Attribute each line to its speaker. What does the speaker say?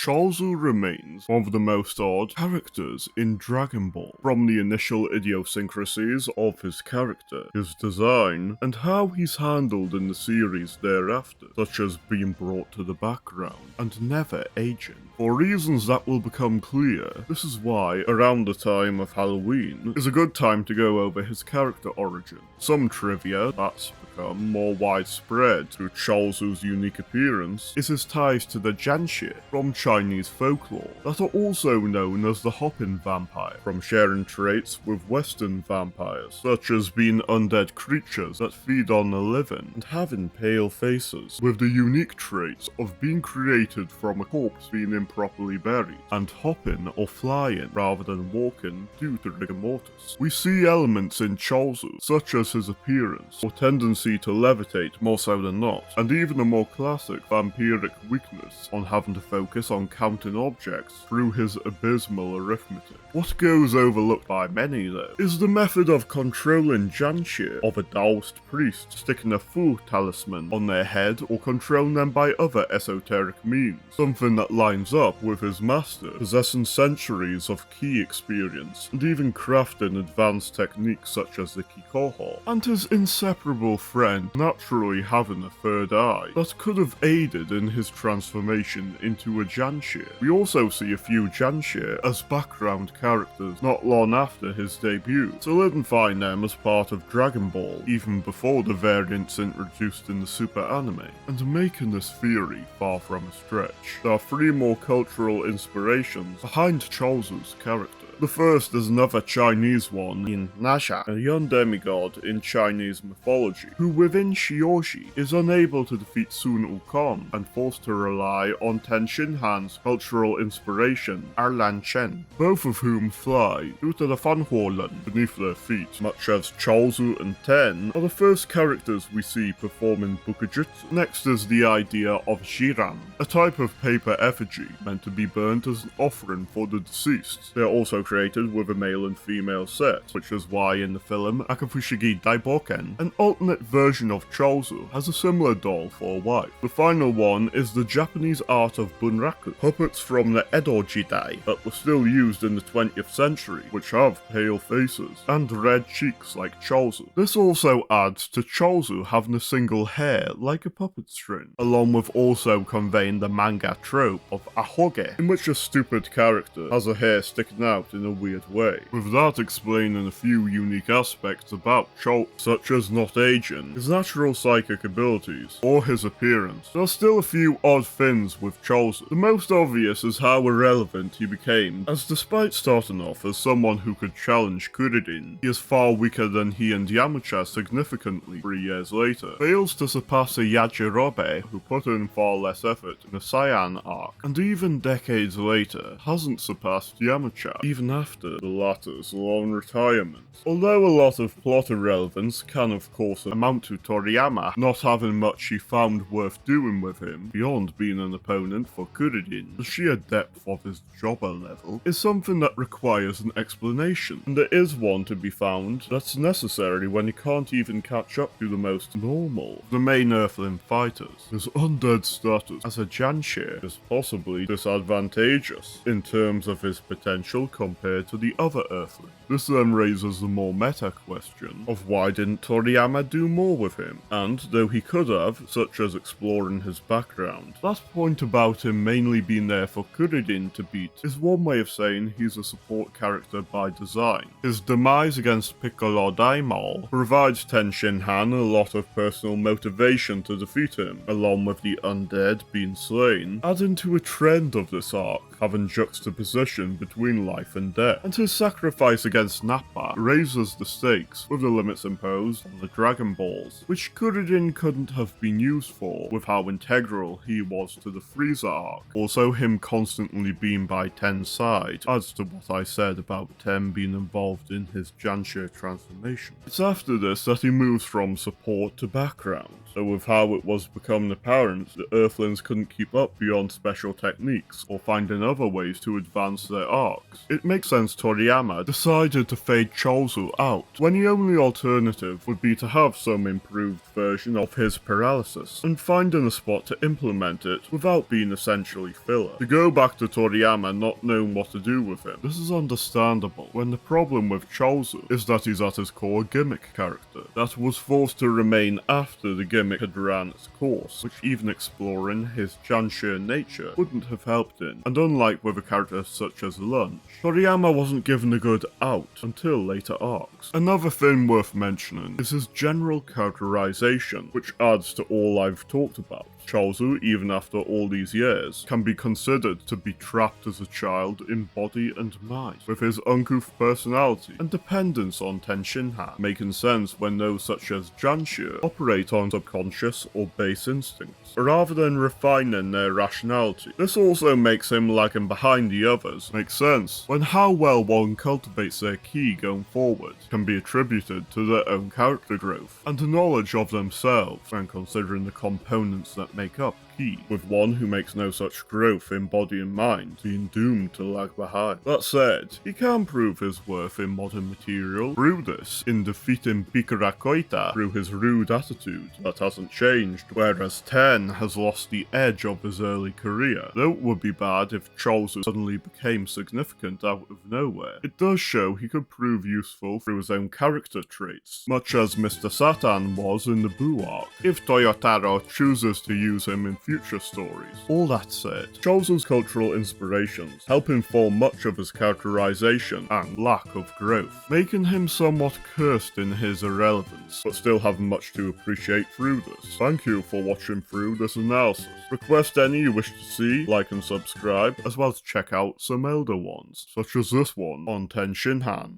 Speaker 1: Chaozu remains one of the most odd characters in Dragon Ball, from the initial idiosyncrasies of his character, his design, and how he's handled in the series thereafter, such as being brought to the background and never aging. For reasons that will become clear, this is why, around the time of Halloween, is a good time to go over his character origin. Some trivia that's become more widespread through Chaozu's unique appearance is his ties to the Janxie from Chinese folklore that are also known as the Hopping Vampire, from sharing traits with Western vampires, such as being undead creatures that feed on the living and having pale faces, with the unique traits of being created from a corpse being improperly buried, and hopping or flying rather than walking due to rigor mortis. We see elements in Chaozu, such as his appearance, or tendency to levitate more so than not, and even a more classic vampiric weakness on having to focus on counting objects through his abysmal arithmetic. What goes overlooked by many, though, is the method of controlling Janxie of a Taoist priest sticking a Fu talisman on their head or controlling them by other esoteric means, something that lines up with his master possessing centuries of ki experience and even crafting advanced techniques such as the Kikoho, and his inseparable friend naturally having a third eye that could have aided in his transformation into a Janxie. We also see a few Janxie as background characters not long after his debut, solidifying them as part of Dragon Ball even before the variants introduced in the Super Anime, and making this theory far from a stretch. There are three more cultural inspirations behind Chaozu's character. The first is another Chinese one in Nasha, a young demigod in Chinese mythology, who within Xiaoji is unable to defeat Sun Wukong and forced to rely on Ten Shinhan's cultural inspiration, Erlan Chen, both of whom fly due to the Fanhuolen beneath their feet, much as Chaozu and Ten are the first characters we see performing Bukujutsu. Next is the idea of Jiran, a type of paper effigy meant to be burnt as an offering for the deceased. They are also created with a male and female set, which is why in the film Akafushigi Daiboken, an alternate version of Chaozu has a similar doll for a wife. The final one is the Japanese art of bunraku, puppets from the Edo Jidai that were still used in the 20th century, which have pale faces and red cheeks like Chaozu. This also adds to Chaozu having a single hair like a puppet string, along with also conveying the manga trope of ahoge, in which a stupid character has a hair sticking out in a weird way, with that explaining a few unique aspects about Chaozu, such as not aging, his natural psychic abilities, or his appearance. There are still a few odd things with Chaozu. The most obvious is how irrelevant he became, as despite starting off as someone who could challenge Kuririn, he is far weaker than he and Yamcha significantly 3 years later, fails to surpass a Yajirobe who put in far less effort in the Saiyan arc, and even decades later hasn't surpassed Yamcha, even after the latter's long retirement. Although a lot of plot irrelevance can of course amount to Toriyama not having much he found worth doing with him beyond being an opponent for Kuririn, the sheer depth of his jobber level is something that requires an explanation, and there is one to be found that's necessary when he can't even catch up to the most normal of the main Earthling fighters. His undead status as a Janxie is possibly disadvantageous in terms of his potential compared to the other Earthlings. This then raises the more meta question of why didn't Toriyama do more with him, and though he could have, such as exploring his background, that point about him mainly being there for Kuririn to beat is one way of saying he's a support character by design. His demise against Piccolo Daimao provides Ten Shinhan a lot of personal motivation to defeat him, along with the undead being slain, adding to a trend of this arc, having juxtaposition between life and death, and his sacrifice against Nappa raises the stakes with the limits imposed on the Dragon Balls, which Kuririn couldn't have been used for with how integral he was to the Frieza arc. Also, him constantly being by Ten's side adds to what I said about Ten being involved in his Janxie transformation. It's after this that he moves from support to background, so with how it was becoming apparent the Earthlings couldn't keep up beyond special techniques or finding other ways to advance their arcs. It makes sense Toriyama decided to fade Chaozu out, when the only alternative would be to have some improved version of his paralysis, and finding a spot to implement it without being essentially filler. To go back to Toriyama not knowing what to do with him, this is understandable, when the problem with Chaozu is that he's at his core a gimmick character, that was forced to remain after the gimmick had ran its course, which even exploring his Janshir nature wouldn't have helped in, and unlike with a character such as Lunch, Toriyama wasn't given a good out until later arcs. Another thing worth mentioning is his general characterization, which adds to all I've talked about. Chaozu, even after all these years, can be considered to be trapped as a child in body and mind, with his uncouth personality and dependence on Tenshinhan, making sense when those such as Janshir operate on subconscious or base instincts, rather than refining their rationality. This also makes him lagging behind the others. Makes sense when how well one cultivates their ki going forward can be attributed to their own character growth, and a knowledge of themselves when considering the components that make up ki, with one who makes no such growth in body and mind being doomed to lag behind. That said, he can prove his worth in modern material through this, in defeating Bikara Koita through his rude attitude that hasn't changed, whereas Ten has lost the edge of his early career, though it would be bad if Chaozu suddenly became significant out of nowhere. It does show he could prove useful through his own character traits, much as Mr. Satan was in the Buu arc, if Toyotaro chooses to use him in future stories. All that said, Chaozu's cultural inspirations help inform much of his characterization and lack of growth, making him somewhat cursed in his irrelevance, but still have much to appreciate through this. Thank you for watching through this analysis. Request any you wish to see, like and subscribe, as well as check out some elder ones, such as this one on Tenshinhan.